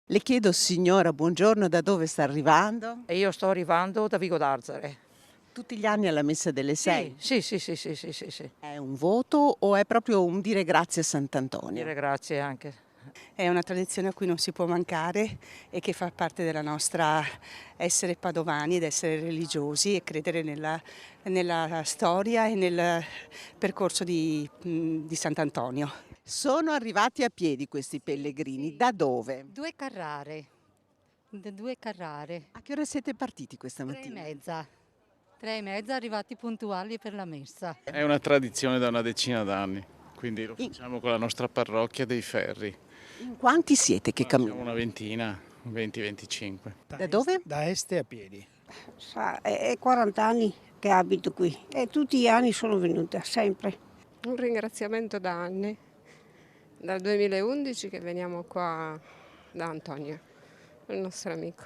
Le chiedo signora, buongiorno, da dove sta arrivando? E io sto arrivando da Vico d'Arzare. Tutti gli anni alla messa delle Sì, 6? sì. È un voto o è proprio un dire grazie a Sant'Antonio? Dire grazie anche. È una tradizione a cui non si può mancare e che fa parte della nostra essere padovani ed essere religiosi e credere nella storia e nel percorso di Sant'Antonio. Sono arrivati a piedi questi pellegrini, da dove? Due Carrare, due Carrare, A che ora siete partiti questa 3 e mattina? mezza, 3 e mezza arrivati puntuali per la messa. È una tradizione da una decina d'anni, quindi lo In- facciamo con la nostra parrocchia dei Ferri. In quanti siete che Siamo camminano? una ventina, 20-25. Da dove? Da Este a piedi. È 40 anni che abito qui e tutti gli anni sono venuta, sempre. Un ringraziamento da anni, dal 2011 che veniamo qua da Antonio, il nostro amico.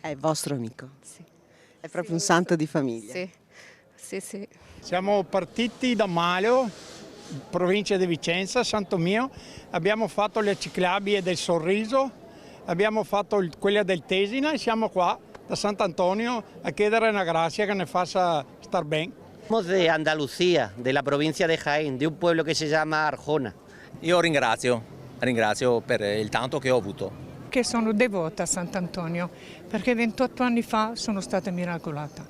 È il vostro amico? Sì. È proprio un santo di famiglia? Sì. Siamo partiti da Maleo, provincia di Vicenza, Santo Mio. Abbiamo fatto le ciclabili del Sorriso, abbiamo fatto quella del Tesina e siamo qua da Sant'Antonio a chiedere una grazia che ne faccia star bene. Somos de Andalucía, de la provincia de Jaén, de un pueblo que se llama Arjona. Io ringrazio per il tanto che ho avuto. Che sono devota a Sant'Antonio perché 28 anni fa sono stata miracolata,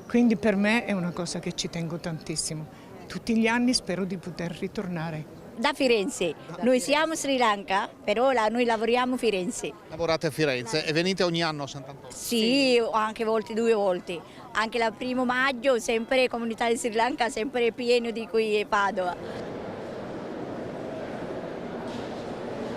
quindi per me è una cosa che ci tengo tantissimo. Tutti gli anni spero di poter ritornare. Da Firenze, noi siamo Sri Lanka, però noi lavoriamo a Firenze. Lavorate a Firenze e venite ogni anno a Sant'Antonio? Sì, anche due volte. Anche il 1° maggio, sempre comunità di Sri Lanka, sempre pieno di qui a Padova.